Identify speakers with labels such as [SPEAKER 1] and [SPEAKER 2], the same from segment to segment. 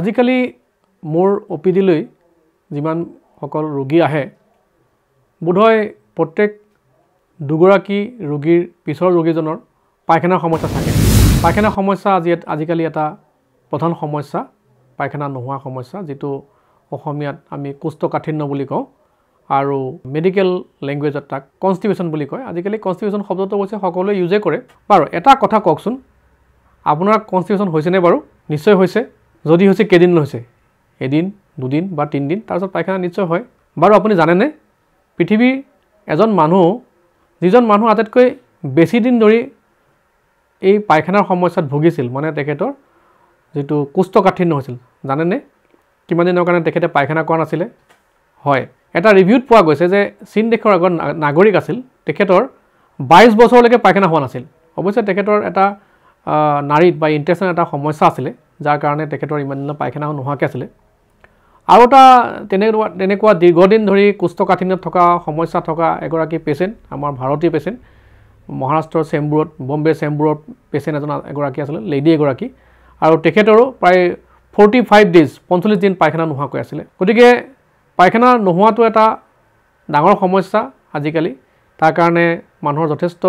[SPEAKER 1] আজিকালি মোৰ অপিডিলৈ যিমান সকল ৰোগী আহে বোধহয় প্ৰত্যেক দুগৰাকী ৰোগীৰ পিছৰ ৰোগীজনৰ পায়খানাৰ সমস্যা থাকে পায়খানাৰ সমস্যা আজিকালি এটা প্ৰধান সমস্যা পায়খানা নোহোৱা সমস্যা যেটো অসমীয়াত আমি কোষ্ঠকাঠিন্য বুলি কওঁ আৰু মেডিকেল ল্যাঙ্গুৱেজত তাক কনস্টিপেশন বুলি কয় আজিকালি কনস্টিপেশন শব্দটো হৈছে সকলোৱে ইউজে কৰে বাৰু এটা কথা কওকচোন আপোনাৰ কনস্টিপেশন হৈছে নে বাৰু নিশ্চয় হৈছে যদি হৈছে কেদিন হৈছে এদিন দুদিন বা তিন দিন তাৰপিছত পায়খানা নিশ্চয় হয় বাৰু আপুনি জানে নে পৃথিৱীৰ এজন মানুহ যিজন মানুহ আটাইতকৈ বেছি দিন ধৰি এই পায়খানাৰ সমস্যাত ভুগিছিল মানে তেখেতৰ যেটো কোষ্ঠকাঠিন্য হৈছিল জানে নে কিমান দিনৰ কাৰণে তেখেতে পায়খানা কৰা নাছিলে হয় এটা ৰিভিউত পোৱা গৈছে যে চীন দেশৰ এজন নাগৰিক আছিল তেখেতৰ 22 বছৰলৈকে পায়খানা হোৱা নাছিল অৱশ্যে তেখেতৰ এটা নাৰীত বা ইন্টেষ্টইন এটা সমস্যা আছিল যাৰ কাৰণে তেখেতৰ ইমান দিন পায়খানা নোহোৱাকৈ আছিল আৰু এটা তেনেকুৱা দীৰ্ঘদিন ধৰি কোষ্ঠকাঠিন্য থকা সমস্যা থকা এগৰাকী পেশেন্ট আমাৰ ভাৰতীয় পেশেন্ট মহাৰাষ্ট্ৰৰ চেম্বুৰত বম্বে চেম্বুৰত পেশেন্ট এগৰাকী আছিল লেডি এগৰাকী আৰু তেখেতৰো প্ৰায় 45 ডেজ 45 দিন পায়খানা নোহোৱাকৈ আছিল গতিকে পায়খানা নোহোৱাটো এটা ডাঙৰ সমস্যা আজিকালি তাৰ কাৰণে মানুহৰ যথেষ্ট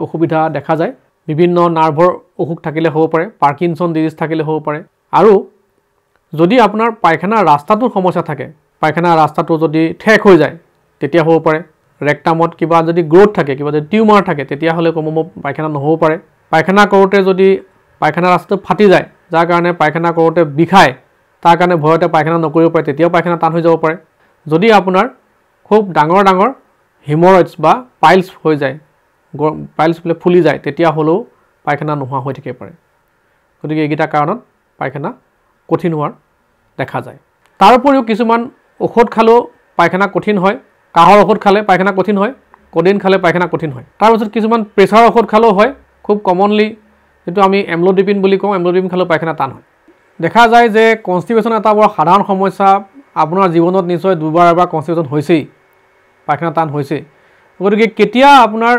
[SPEAKER 1] অসুবিধা দেখা যায় বিভিন্ন নাৰ্ভৰ অসুখ থাকিলে হ'ব পাৰে পাৰ্কিনসন ডিজিজ থাকিলে হ'ব পাৰে আৰু যদি আপোনাৰ পায়খানা ৰাস্তাটোৰ সমস্যা থাকে পায়খানা ৰাস্তাটো যদি ঠেক হৈ যায় তেতিয়া হ'ব পাৰে ৰেক্টামত কিবা যদি গ্ৰোথ থাকে কিবা যদি টিউমাৰ থাকে তেতিয়া হলে কমম পায়খানা নহব পাৰে পায়খানা কৰোতে যদি পায়খানা ৰাস্তাটো ফাটি যায় যাৰ কাৰণে পায়খানা কৰোতে বিখায় তাৰ কাৰণে ভয়তে পায়খানা নকৰিব পাৰে তেতিয়াও পায়খানা টান হৈ যাব পাৰে যদি আপোনাৰ খুব ডাঙৰ ডাঙৰ হিমৰয়েডছ বা পাইলছ হৈ যায় পাইলছ বলে ফুলি যায় তেতিয়া হলেও পায়খানা নোহোৱা হৈ থাকে পাৰে গতিকে এইগিটা কাৰণত পায়খানা কঠিন হোৱাৰ দেখা যায় তাৰ উপৰিও কিছুমান ঔষধ খালেও পায়খানা কঠিন হয় কাহৰ ঔষধ খালে পায়খানা কঠিন হয় কোডিন খালে পায়খানা কঠিন হয় তাৰ পিছত কিছুমান প্ৰেছাৰ ঔষধ খালেও হয় খুব কমনলি যেটো আমি এমলোডিপিন বুলি কওঁ এমলোডিপিন খালেও পায়খানা টান হয় দেখা যায় যে কনস্টিপেশন এটা বৰ সাধাৰণ সমস্যা আপোনাৰ জীৱনত নিশ্চয় দুবাৰ এবাৰ কনস্টিপেশন হৈছেই পায়খানা টান হৈছে গতিকে কেতিয়া আপোনাৰ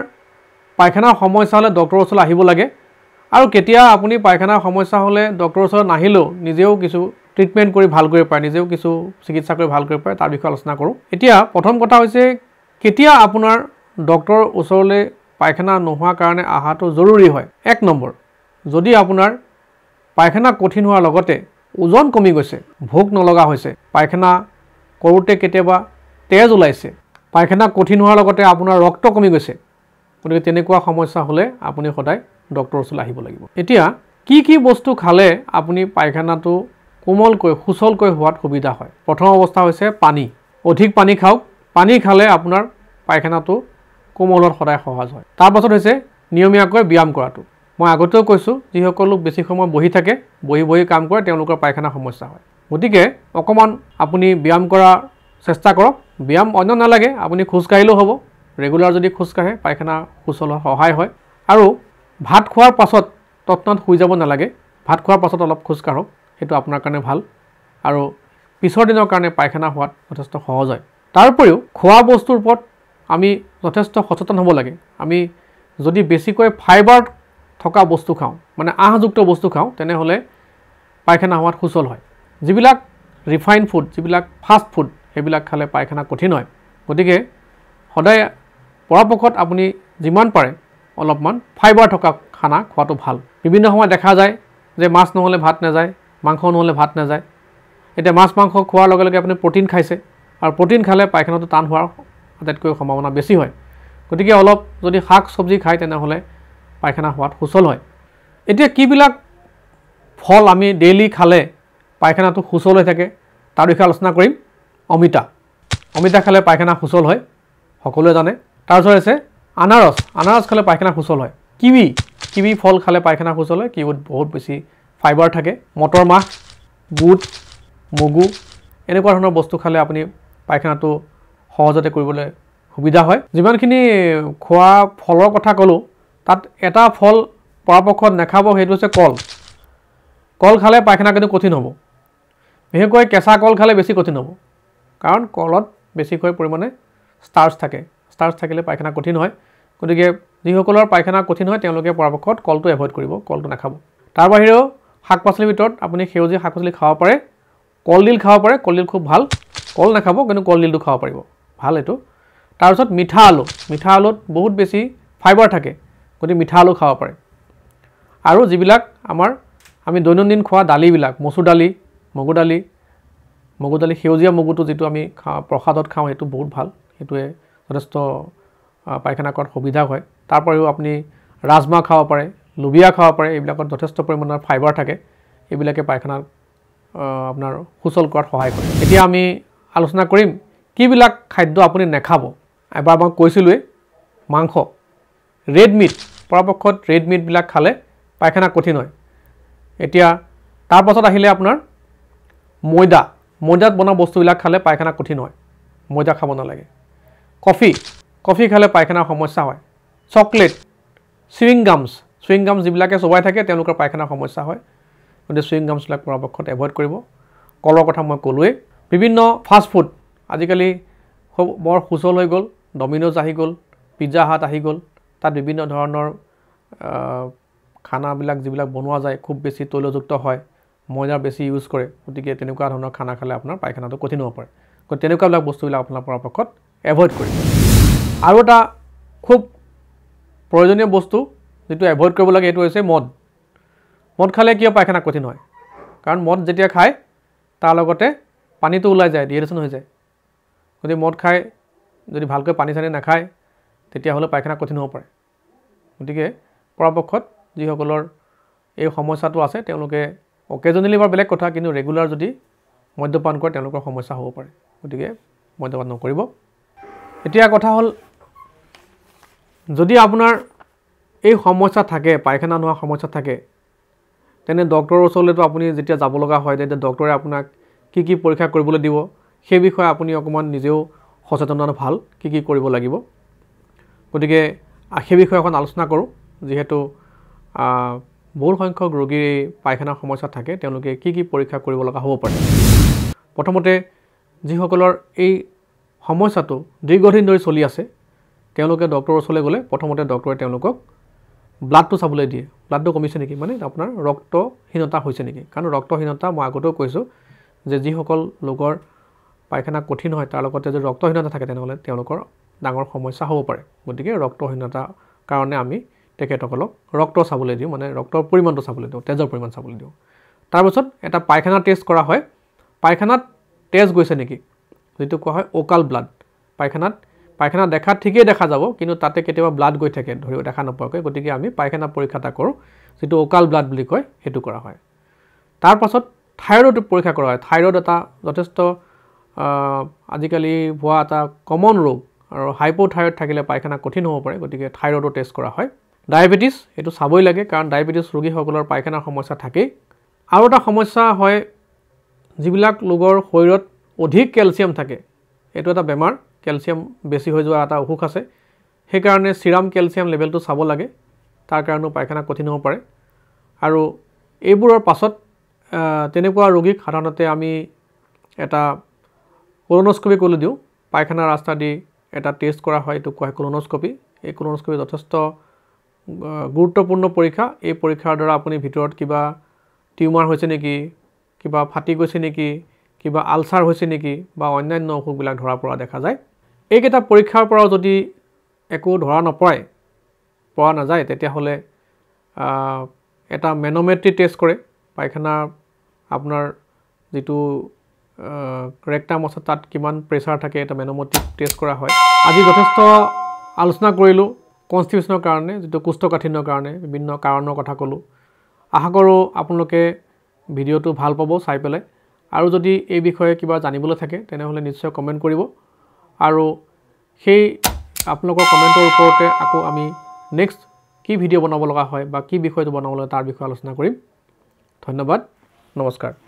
[SPEAKER 1] পায়খানাৰ সমস্যা হলে ডক্টৰৰ ওচৰলৈ আহিব লাগে আৰু কেতিয়া আপুনি পায়খানাৰ সমস্যা হলে ডক্টৰৰ ওচৰত নাহিলেও নিজেও কিছু ট্ৰিটমেন্ট কৰি ভাল কৰিব পাৰে নিজেও কিছু চিকিৎসা কৰি ভাল কৰিব পাৰে তাৰ বিষয়ে আলোচনা কৰো এতিয়া প্ৰথম কথা হৈছে কেতিয়া আপোনাৰ ডক্টৰৰ ওচৰলৈ পায়খানা নোহোৱা কাৰণে আহাটো জৰুৰী হয় এক নম্বৰ যদি আপোনাৰ পায়খানা কঠিন হোৱাৰ লগতে ওজন কমি গৈছে ভোক নলগা হৈছে পায়খানা কৰোতে কেতিয়াবা তেজ ওলাইছে পায়খানা কঠিন হোৱাৰ লগতে আপোনাৰ ৰক্ত কমি গৈছে গতিকে তেনেকুৱা সমস্যা হলে আপুনি সদায় ডক্টৰৰ ওচৰলৈ আহিব লাগিব এতিয়া কি বস্তু খালে আপুনি পায়খানাটো কোমলকৈ সুচলকৈ হোৱাত সুবিধা হয় প্ৰথম অৱস্থা হৈছে পানী অধিক পানী খাওক পানী খালে আপোনাৰ পায়খানাটো কোমল হোৱাত সদায় সহজ হয় তাৰ পাছত হৈছে নিয়মীয়াকৈ ব্যায়াম কৰাটো মই আগতেও কৈছো যি সকল লোক বেছি সময় বহি থাকে বহি কাম কৰে তেওঁলোকৰ পায়খানা সমস্যা হয় গতিকে অকমান আপুনি ব্যায়াম কৰা চেষ্টা কৰক ব্যায়াম অন্য নালাগে আপুনি খোজ কাঢ়িলেও হ'ব ৰেগুলাৰ যদি খোজ কাঢ়ে পায়খানা সুচল সহায় হয় আৰু ভাত খোৱাৰ পাছত তৎক্ষণাত শুই যাব নালাগে ভাত খোৱাৰ পাছত অলপ খোজ কাঢ়ক হেতু আপোনাৰ কাৰণে ভাল আৰু পিছৰ দিনৰ কাৰণে পায়খানা হোৱাত যথেষ্ট সহজ হয় তাৰ উপৰিও খোৱা বস্তুৰ ওপৰত আমি যথেষ্ট সচেতন হ'ব লাগে আমি যদি বেছিকৈ ফাইবাৰ থকা বস্তু খাওঁ মানে আহযুক্ত বস্তু খাওঁ তেনে হলে পায়খানা হোৱাত সুচল হয় যিবিলাক ৰিফাইন ফুড যিবিলাক ফাষ্ট ফুড হেবিলাক খালে পায়খানা কঠিন হয় গতিকে সদায় পৰাপক্ষত আপুনি যিমান পাৰে অলপমান ফাইবাৰ থকা খানা খোৱাটো ভাল বিভিন্ন সময় দেখা যায় যে মাছ নহলে ভাত নাযায় মাংস নহলে ভাত নাযায় এতিয়া মাছ মাংস খোৱাৰ লগে লগে আপুনি প্ৰটিন খাইছে আৰু প্ৰটিন খালে পায়খানাটো টান হোৱাৰ আটাইতকৈ সম্ভাৱনা বেছি হয় গতিকে অলপ যদি শাক সবজি খায় তেনে হলে পায়খানা হোৱাত সুচল হয় এতিয়া কিবিলাক ফল আমি ডেইলি খালে পায়খানাটো সুচল হৈ থাকে তাৰ বিষয়ে আলোচনা কৰিম অমিতা খালে পায়খানা সুচল হয় সকলোৱে জানে তাৰ পিছত আছে আনাৰস খালে পায়খানা সুচল হয় কিৱি ফল খালে পায়খানা সুচল হয় কিৱিত বহুত বেছি ফাইবাৰ থাকে মটৰ মাহ বুট মগু এনেকুৱা ধৰণৰ বস্তু খালে আপুনি পায়খানাটো সহজতে কৰিবলৈ সুবিধা হয় যিমানখিনি খোৱা ফলৰ কথা কলো তাত এটা ফল পৰাপক্ষত নাখাব হেতু হৈছে কল খালে পায়খানা কিন্তু কঠিন হ'ব বিশেষকৈ কেঁচা কল খালে বেছি কঠিন হ'ব কাৰণ কলত বেছিকৈ পৰিমাণে স্টাৰ্চ থাকিলে পায়খানা কঠিন হয় গতিকে যিসকলৰ পায়খানা কঠিন হয় তেওঁলোকে পৰাপক্ষত কলটো এভয়েড কৰিব কলটো নাখাব তাৰ বাহিৰেও শাক পাচলিৰ ভিতৰত আপুনি সেউজীয়া শাক পাচলি খাব পাৰে কলডিল খাব পাৰে কলডিল খুব ভাল কল নাখাব কিন্তু কলডিলটো খাব পাৰিব ভাল এইটো তাৰপিছত মিঠা আলুত বহুত বেছি ফাইবাৰ থাকে গতিকে মিঠা আলু খাব পাৰে আৰু যিবিলাক আমাৰ আমি দৈনন্দিন খোৱা দালিবিলাক মচুৰ দালি মগু দালি সেউজীয়া মগুটো যেটো আমি প্ৰসাদত খাওঁ সেইটো বহুত ভাল সেইটোৱে যথেষ্ট পায়খানা কৰাত সুবিধা হয় তাৰ পৰিও আপুনি ৰাজমা খাব পাৰে লুবিয়া খাব পাৰে এইবিলাকত যথেষ্ট পৰিমাণৰ ফাইবাৰ থাকে এইবিলাকে পায়খানা আপোনাৰ সুচল কৰাত সহায় কৰে এতিয়া আমি আলোচনা কৰিম কিবিলাক খাদ্য আপুনি নেখাব এবাৰ মই কৈছিলোৱে মাংস ৰেড মিট পৰাপক্ষত ৰেড মিট বিলাক খালে পায়খানা কঠিন হয় এতিয়া তাৰ পাছত আহিলে আপোনাৰ ময়দাত বনা বস্তুবিলাক খালে পায়খানা কঠিন হয় ময়দা খাব নালাগে কফি খালে পায়খানাৰ সমস্যা হয় চকলেট চুইং গামছ যিবিলাকে চবাই থাকে তেওঁলোকৰ পায়খানাৰ সমস্যা হয় গতিকে চুইং গামছবিলাক পৰাপক্ষত এভয়েড কৰিব কলৰ কথা মই ক'লোৱে বিভিন্ন ফাষ্ট ফুড আজিকালি বৰ সুচল হৈ গ'ল ডমিনোজ আহি গ'ল পিজ্জা হাট আহি গ'ল তাত বিভিন্ন ধৰণৰ খানাবিলাক যিবিলাক বনোৱা যায় খুব বেছি তৈলযুক্ত হয় ময়দাৰ বেছি ইউজ কৰে গতিকে তেনেকুৱা ধৰণৰ খানা খালে আপোনাৰ পায়খানাটো কঠিন হ'ব পাৰে গতিকে তেনেকুৱাবিলাক বস্তুবিলাক আপোনাৰ পৰাপক্ষত এভয়েড কৰিব আৰু এটা খুব প্ৰয়োজনীয় বস্তু যেটো এভয়েড কৰিব লাগে এটো হৈছে মদ খালে কিয় পায়খানা কঠিন হয় কাৰণ মদ যেতিয়া খায় তাৰ লগতে পানীটো ওলাই যায় ডিহাইড্ৰেশ্যন হৈ যায় গতিকে মদ খাই যদি ভালকৈ পানী চানি নাখায় তেতিয়াহ'লে পায়খানা কঠিন হ'ব পাৰে গতিকে পৰাপক্ষত যিসকলৰ এই সমস্যাটো আছে তেওঁলোকে অকেজনেলি বা বেলেগ কথা কিন্তু ৰেগুলাৰ যদি মদ্যপান কৰে তেওঁলোকৰ সমস্যা হ'ব পাৰে গতিকে মদ্যপান নকৰিব এতিয়া কথা হ'ল যদি আপোনাৰ এই সমস্যা থাকে পায়খানা নোহোৱা সমস্যা থাকে তেনে ডক্টৰৰ ওচৰলৈতো আপুনি যেতিয়া যাব লগা হয় তেতিয়া ডক্টৰে আপোনাক কি পৰীক্ষা কৰিবলৈ দিব সেই বিষয়ে আপুনি অকমান নিজেও সচেতন হোৱা ভাল কি কৰিব লাগিব গতিকে সেই বিষয়ে এখন আলোচনা কৰোঁ যেহেতু বহু সংখ্যক ৰোগীৰ পায়খানাৰ সমস্যা থাকে তেওঁলোকে কি পৰীক্ষা কৰিব লগা হ'ব পাৰে প্ৰথমতে যিসকলৰ এই সমস্যাটো দীৰ্ঘদিন ধৰি চলি আছে তেওঁলোকে ডক্টৰৰ ওচৰলৈ গ'লে প্ৰথমতে ডক্টৰে তেওঁলোকক ব্লাডটো চাবলৈ দিয়ে ব্লাডটো কমিছে নেকি মানে আপোনাৰ ৰক্তহীনতা হৈছে নেকি কাৰণ ৰক্তহীনতা মই আগতেও কৈছোঁ যে যিসকল লোকৰ পায়খানা কঠিন হয় তাৰ লগতে যদি ৰক্তহীনতা থাকে তেনেহ'লে তেওঁলোকৰ ডাঙৰ সমস্যা হ'ব পাৰে গতিকে ৰক্তহীনতাৰ কাৰণে আমি তেখেতসকলক ৰক্ত চাবলৈ দিওঁ মানে ৰক্তৰ পৰিমাণটো চাবলৈ দিওঁ তেজৰ পৰিমাণ চাবলৈ দিওঁ তাৰপিছত এটা পায়খানা টেষ্ট কৰা হয় পায়খানাত তেজ গৈছে নেকি যেটো কোৱা হয় ওকাল ব্লাড পায়খানা দেখাত ঠিকই দেখা যাব কিন্তু তাতে কেতিয়াবা ব্লাড গৈ থাকে ধৰি দেখা নপৰাকৈ গতিকে আমি পায়খানা পৰীক্ষা এটা কৰোঁ যেটো ওকাল ব্লাড বুলি কয় হেতু কৰা হয় তাৰ পাছত থাইৰয়ড পৰীক্ষা কৰা হয় থাইৰয়ড এটা যথেষ্ট আজিকালি হোৱা এটা কমন ৰোগ আৰু হাইপোথাইৰয়ড থাকিলে পায়খানা কঠিন হ'ব পাৰে গতিকে থাইৰয়ডৰ টেষ্ট কৰা হয় ডায়াবেটিছ এটো চাবই লাগে কাৰণ ডায়াবেটিছ ৰোগীসকলৰ পায়খানাৰ সমস্যা থাকে আৰু এটা সমস্যা হয় যিবিলাক লোকৰ শৰীৰত অধিক ক্যালসিয়াম থাকে এটো এটা বেমাৰ ক্যালসিয়াম বেছি হৈ যোৱা এটা অসুখ আছে সেই কাৰণে সিৰাম ক্যালসিয়াম লেভেলটো চাব লাগে তাৰ কাৰণে পায়খানা কঠিন হ'ব পাৰে আৰু এইবোৰৰ পাছত তেনেকুৱা ৰোগীক সাধাৰণতে আমি এটা কোলোনোস্কোপি কৰি দিওঁ পায়খানা ৰাস্তা দি এটা টেষ্ট কৰা হয় এটো কোৱা কোলোনোস্কোপি এই কোলোনোস্কোপি যথেষ্ট গুৰুত্বপূৰ্ণ পৰীক্ষা এই পৰীক্ষাৰ দ্বাৰা আপুনি ভিতৰত কিবা টিউমাৰ হৈছে নেকি কিবা ফাটি গৈছে নেকি কিবা আলচাৰ হৈছে নেকি বা অন্যান্য অসুখবিলাক ধৰা পৰা দেখা যায় এইকেইটা পৰীক্ষাৰ পৰা যদি একো ধৰা পৰা নাযায় তেতিয়াহ'লে এটা মেনোমেট্ৰি টেষ্ট কৰে পায়খানা আপোনাৰ যেটো ৰেক্টাম আছে তাত কিমান প্ৰেছাৰ থাকে এটা মেনোমেট্ৰি টেষ্ট কৰা হয় আজি যথেষ্ট আলোচনা কৰিলোঁ কনষ্টিটিউচনৰ কাৰণে যেটো কোষ্ঠকাঠিন্যৰ কাৰণে বিভিন্ন কাৰণৰ কথা ক'লো আশা কৰোঁ আপোনালোকে ভিডিঅ'টো ভাল পাব চাই পেলাই আৰু যদি এই বিষয়ে কিবা জানিবলৈ থাকে তেনেহ'লে নিশ্চয় কমেন্ট কৰিব আৰু সেই আপোনালোকৰ কমেন্টৰ ওপৰতে আকৌ আমি নেক্সট কি ভিডিঅ' বনাব লগা হয় বা কি বিষয়টো বনাবলৈ তাৰ বিষয়ে আলোচনা কৰিম ধন্যবাদ নমস্কাৰ